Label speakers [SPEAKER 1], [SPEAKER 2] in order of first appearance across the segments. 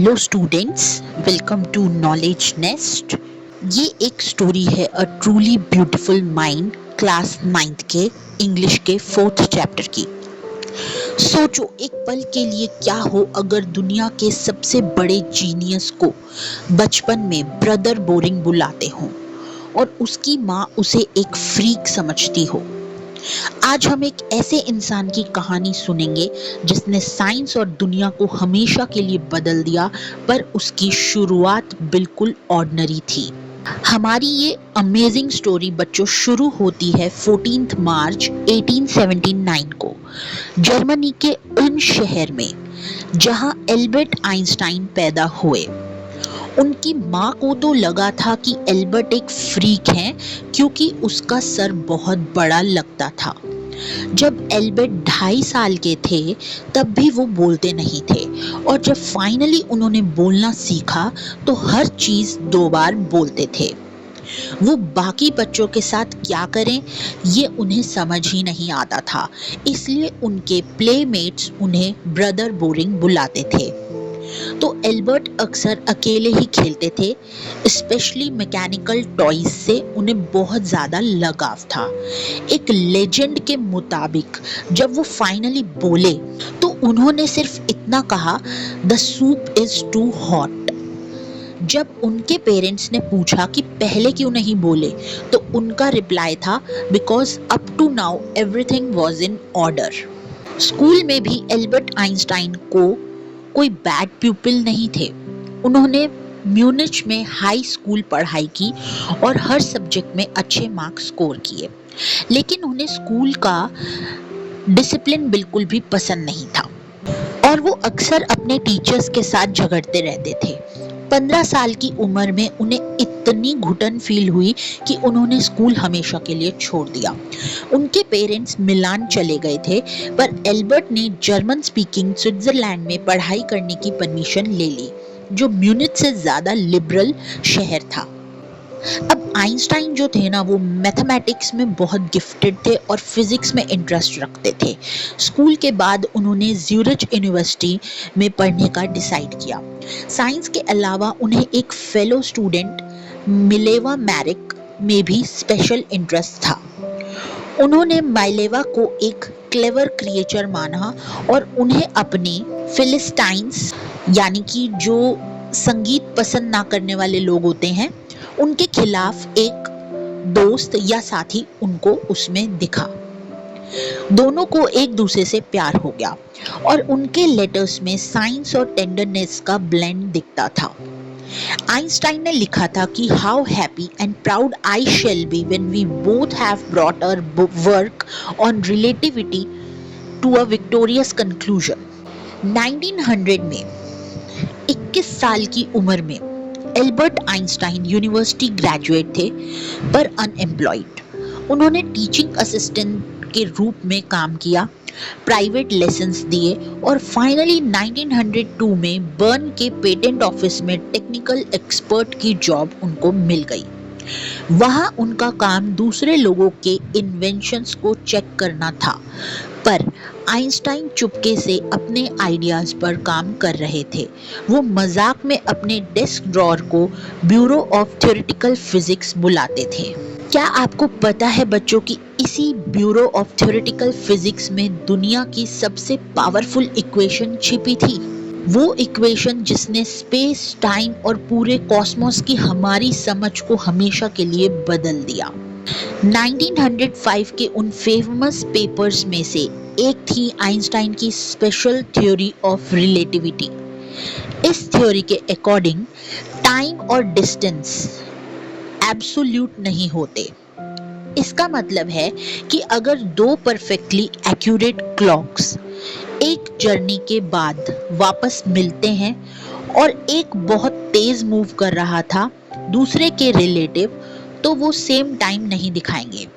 [SPEAKER 1] Hello students, welcome to knowledge nest. ये एक story है a truly beautiful mind, class 9th के English के 4th चैप्टर की। सोचो एक पल के लिए क्या हो अगर दुनिया के सबसे बड़े जीनियस को बचपन में ब्रदर बोरिंग बुलाते हों और उसकी माँ उसे एक फ्रीक समझती हो। आज हम एक ऐसे इंसान की कहानी सुनेंगे जिसने साइंस और दुनिया को हमेशा के लिए बदल दिया, पर उसकी शुरुआत बिल्कुल ऑर्डिनरी थी। हमारी ये अमेजिंग स्टोरी बच्चों शुरू होती है 14 मार्च 1879 को जर्मनी के उन शहर में जहां एल्बर्ट आइंस्टाइन पैदा हुए। उनकी माँ को तो लगा था कि एल्बर्ट एक फ्रीक है क्योंकि उसका सर बहुत बड़ा लगता था। जब एल्बर्ट 2.5 साल के थे तब भी वो बोलते नहीं थे, और जब फाइनली उन्होंने बोलना सीखा तो हर चीज 2 बार बोलते थे। वो बाकी बच्चों के साथ क्या करें ये उन्हें समझ ही नहीं आता था, इसलिए उनके प्लेमेट्स उन्हें ब्रदर बोरिंग बुलाते थे। तो एल्बर्ट अक्सर अकेले ही खेलते थे, स्पेशली मैकेनिकल टॉयज से उन्हें बहुत ज़्यादा लगाव था। एक लेजेंड के मुताबिक जब वो फाइनली बोले तो उन्होंने सिर्फ इतना कहा, the soup is too hot. जब उनके पेरेंट्स ने पूछा कि पहले क्यों नहीं बोले तो उनका रिप्लाई था, because up to now everything was in order. School में भी एल्बर्ट आइंस्टाइन को कोई बैड प्यूपिल नहीं थे। उन्होंने म्यूनिच में हाई स्कूल पढ़ाई की और हर सब्जेक्ट में अच्छे मार्क्स स्कोर किए, लेकिन उन्हें स्कूल का डिसिप्लिन बिल्कुल भी पसंद नहीं था और वो अक्सर अपने टीचर्स के साथ झगड़ते रहते थे। 15 साल की उम्र में उन्हें इतनी घुटन फील हुई कि उन्होंने स्कूल हमेशा के लिए छोड़ दिया। उनके पेरेंट्स मिलान चले गए थे, पर एल्बर्ट ने जर्मन स्पीकिंग स्विट्जरलैंड में पढ़ाई करने की परमिशन ले ली, जो म्यूनिच से ज़्यादा लिबरल शहर था। अब आइंस्टाइन जो थे ना, वो मैथमेटिक्स में बहुत गिफ्टेड थे और फिजिक्स में इंटरेस्ट रखते थे। स्कूल के बाद उन्होंने ज्यूरिच यूनिवर्सिटी में पढ़ने का डिसाइड किया। साइंस के अलावा उन्हें एक फेलो स्टूडेंट मिलेवा मैरिक में भी स्पेशल इंटरेस्ट था। उन्होंने माइलेवा को एक क्लेवर क्रिएचर माना और उन्हें अपने फिलिस्टाइंस, यानी कि जो संगीत पसंद ना करने वाले लोग होते हैं, उनके खिलाफ एक दोस्त या साथी उनको उसमें दिखा। दोनों को एक दूसरे से प्यार हो गया और उनके लेटर्स में साइंस और टेंडरनेस का ब्लेंड दिखता था। आइंस्टाइन ने लिखा था कि how happy and proud I shall be when we both have brought our work on relativity to a victorious conclusion. 1900 में 21 साल की उम्र में एल्बर्ट आइंस्टाइन यूनिवर्सिटी ग्रेजुएट थे पर अनएम्प्लॉयड। उन्होंने टीचिंग असिस्टेंट के रूप में काम किया, प्राइवेट लेसन्स दिए और फाइनली 1902 में बर्न के पेटेंट ऑफिस में टेक्निकल एक्सपर्ट की जॉब उनको मिल गई। वहाँ उनका काम दूसरे लोगों के इन्वेंशंस को चेक करना था, पर आइंस्टाइन चुपके से अपने आइडियाज पर काम कर रहे थे। वो मजाक में अपने डेस्क ड्रॉअर को ब्यूरो ऑफ थ्योरेटिकल फिजिक्स बुलाते थे। क्या आपको पता है बच्चों कि इसी ब्यूरो ऑफ थ्योरेटिकल फिजिक्स में दुनिया की सबसे पावरफुल इक्वेशन छिपी थी? वो इक्वेशन जिसने स्पेस, टाइम और पूरे कॉस्मोस की हमारी समझ को हमेशा के लिए बदल दिया। 1905 के उन फेमस पेपर्स में से एक थी आइंस्टाइन की स्पेशल थ्योरी ऑफ रिलेटिविटी। इस थ्योरी के अकॉर्डिंग टाइम और डिस्टेंस एब्सोल्यूट नहीं होते। इसका मतलब है कि अगर दो परफेक्टली एक्यूरेट क्लॉक्स एक जर्नी के बाद वापस मिलते हैं और एक बहुत तेज मूव कर रहा था दूसरे के रिलेटिव, तो वो सेम टाइम नहीं दिखाएंगे।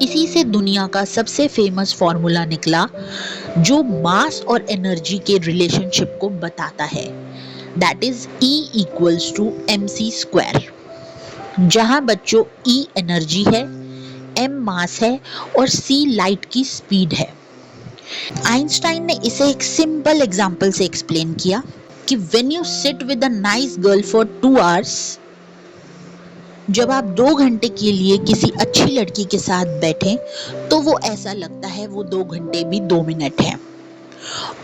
[SPEAKER 1] इसी से दुनिया का सबसे फेमस फॉर्मूला निकला जो मास और एनर्जी के रिलेशनशिप को बताता है, दैट इज E = mc², जहां बच्चों E एनर्जी है, m मास है और c लाइट की स्पीड है। आइंस्टाइन ने इसे एक सिंपल एग्जाम्पल से एक्सप्लेन किया। कि when you sit with a nice girl for 2 hours, जब आप 2 घंटे के लिए किसी अच्छी लड़की के साथ बैठें तो वो ऐसा लगता है वो 2 घंटे भी 2 मिनट है।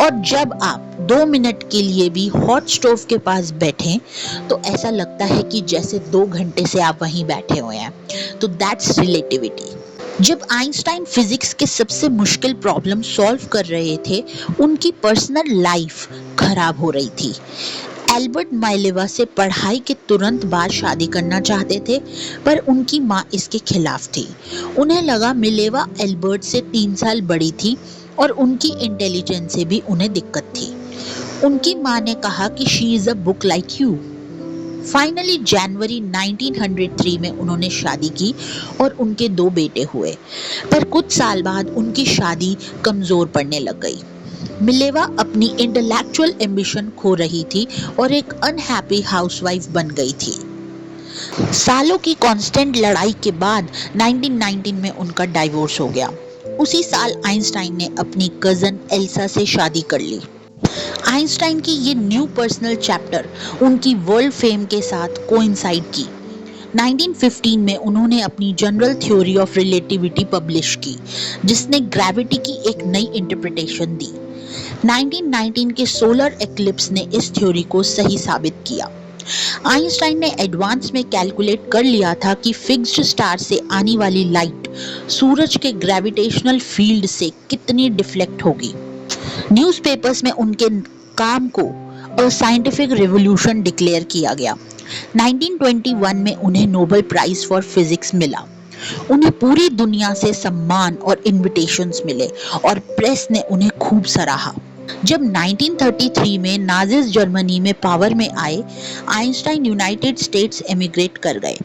[SPEAKER 1] और जब आप 2 मिनट के लिए भी हॉट स्टोव के पास बैठें तो ऐसा लगता है कि जैसे 2 घंटे से आप वहीं बैठे हुए हैं। तो दैट्स रिलेटिविटी। जब आइंस्टाइन फिजिक्स के सबसे मुश्किल प्रॉब्लम सॉल्व कर रहे थे, उनकी पर्सनल लाइफ खराब हो रही थी। एल्बर्ट माइलेवा से पढ़ाई के तुरंत बाद शादी करना चाहते थे, पर उनकी माँ इसके खिलाफ थी। उन्हें लगा मिलेवा एल्बर्ट से 3 साल बड़ी थी और उनकी इंटेलिजेंस से भी उन्हें दिक्कत थी। उनकी माँ ने कहा कि she is a book like you. Finally जनवरी 1903 में उन्होंने शादी की और उनके 2 बेटे हुए, पर कुछ साल बाद उनकी शादी कमजोर पड़ने लग गई। मिलेवा अपनी इंटेलेक्चुअल एम्बिशन खो रही थी और एक अनहैप्पी हाउसवाइफ बन गई थी। सालों की कांस्टेंट लड़ाई के बाद 1919 में उनका डाइवोर्स हो गया। उसी साल आइंस्टाइन ने अपनी कजन एल्सा से शादी कर ली। आइंस्टाइन की ये न्यू पर्सनल चैप्टर उनकी वर्ल्ड फेम के साथ कोइंसाइड की। 1915 में उन्होंने अपनी general theory of relativity publish की, जिसने ग्रेविटी की एक नई इंटरप्रिटेशन दी। 1919 के सोलर एक्लिप्स ने इस थ्योरी को सही साबित किया। आइंस्टाइन ने एडवांस में कैलकुलेट कर लिया था कि फिक्स्ड स्टार से आने वाली लाइट सूरज के ग्रेविटेशनल फील्ड से कितनी डिफ्लेक्ट होगी। न्यूज़पेपर्स में उनके काम को अ साइंटिफिक रिवॉल्यूशन डिक्लेयर किया गया। 1921 में उन्हें नोबेल प्राइज फॉर फिजिक्स मिला। उन्हें पूरी दुनिया से सम्मान और इनविटेशंस मिले और प्रेस ने उन्हें खूब सराहा। जब 1933 में नाजिस जर्मनी में पावर में आए, आइंस्टाइन यूनाइटेड स्टेट्स एमिग्रेट कर गए।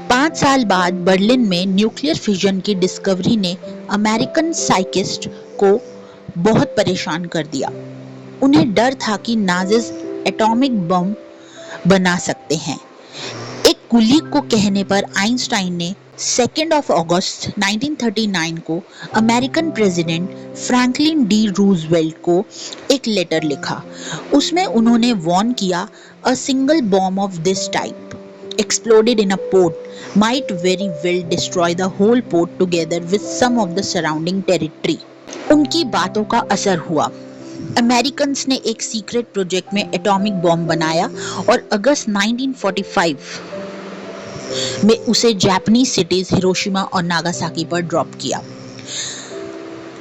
[SPEAKER 1] 5 साल बाद बर्लिन में न्यूक्लियर फिजन की डिस्कवरी ने अमेरिकन साइंटिस्ट को बहुत परेशान कर दिया। उन्हें डर था कि नाजिस एटॉमिक बम बना सकते हैं। एक कुलीग को कहने पर आइंस्टाइन ने 2 अगस्त 1939 को American president Franklin D Roosevelt को एक लेटर लिखा। उसमें उन्होंने वार्न किया, a single bomb of this type exploded in a port might very well destroy the whole port together with some of the surrounding territory. उनकी बातों का असर हुआ। अमेरिकन्स ने एक सीक्रेट प्रोजेक्ट में एटॉमिक बॉम्ब बनाया और अगस्त 1945 में उसे जापानीज सिटीज हिरोशिमा और नागासाकी पर ड्रॉप किया।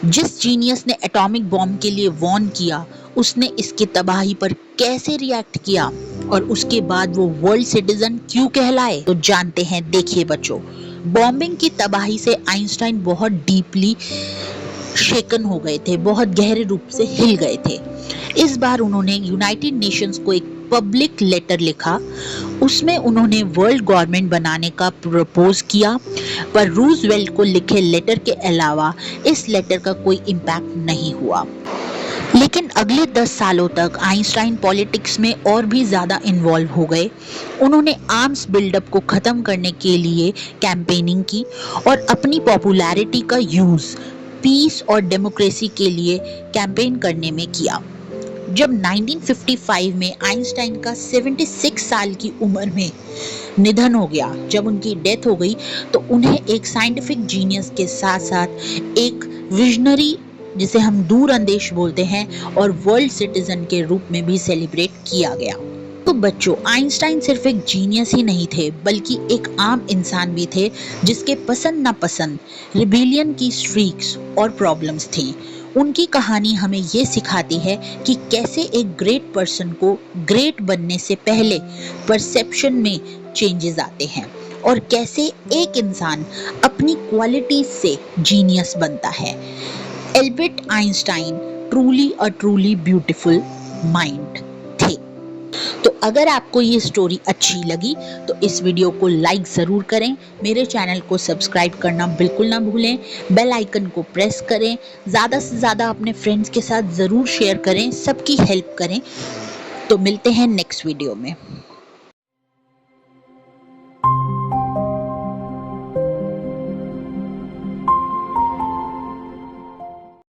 [SPEAKER 1] जिस जीनियस ने एटॉमिक बॉम्ब के लिए वार्न किया, उसने इसकी तबाही पर कैसे रिएक्ट किया और उसके बाद वो वर्ल्ड सिटीजन क्यों कहलाए, तो जानते हैं। देखिए बच्चों, बॉम्बिंग की तबाही से आइंस्टाइन बहुत डीपली शेकन हो गए थे, बहुत गहरे रूप से हिल गए थे। इस बार उन्होंने यूनाइटेड नेशंस को एक पब्लिक लेटर लिखा। उसमें उन्होंने वर्ल्ड गवर्नमेंट बनाने का प्रपोज किया, पर रूजवेल्ट को लिखे लेटर के अलावा इस लेटर का कोई इम्पैक्ट नहीं हुआ। लेकिन अगले 10 सालों तक आइंस्टाइन पॉलिटिक्स में और भी ज़्यादा इन्वॉल्व हो गए। उन्होंने आर्म्स बिल्डअप को ख़त्म करने के लिए कैंपेनिंग की और अपनी पॉपुलैरिटी का यूज़ पीस और डेमोक्रेसी के लिए कैंपेन करने में किया। जब 1955 में आइंस्टाइन का 76 साल की उम्र में निधन हो गया, जब उनकी डेथ हो गई, तो उन्हें एक साइंटिफिक जीनियस के साथ साथ एक विजनरी, जिसे हम दूरअंदेश बोलते हैं, और वर्ल्ड सिटीजन के रूप में भी सेलिब्रेट किया गया। तो बच्चों, आइंस्टाइन सिर्फ एक जीनियस ही नहीं थे, बल्कि एक आम इंसान भी थे, जिसके पसंद नापसंद, रिबेलियन की स्ट्रीक्स और प्रॉब्लम्स थी। उनकी कहानी हमें ये सिखाती है कि कैसे एक ग्रेट पर्सन को ग्रेट बनने से पहले परसेप्शन में चेंजेस आते हैं और कैसे एक इंसान अपनी क्वालिटी से जीनियस बनता है। Albert Einstein truly beautiful mind थे। तो अगर आपको ये स्टोरी अच्छी लगी तो इस वीडियो को लाइक ज़रूर करें, मेरे चैनल को सब्सक्राइब करना बिल्कुल ना भूलें, बेल आइकन को प्रेस करें, ज़्यादा से ज़्यादा अपने फ्रेंड्स के साथ ज़रूर शेयर करें, सबकी हेल्प करें। तो मिलते हैं नेक्स्ट वीडियो में।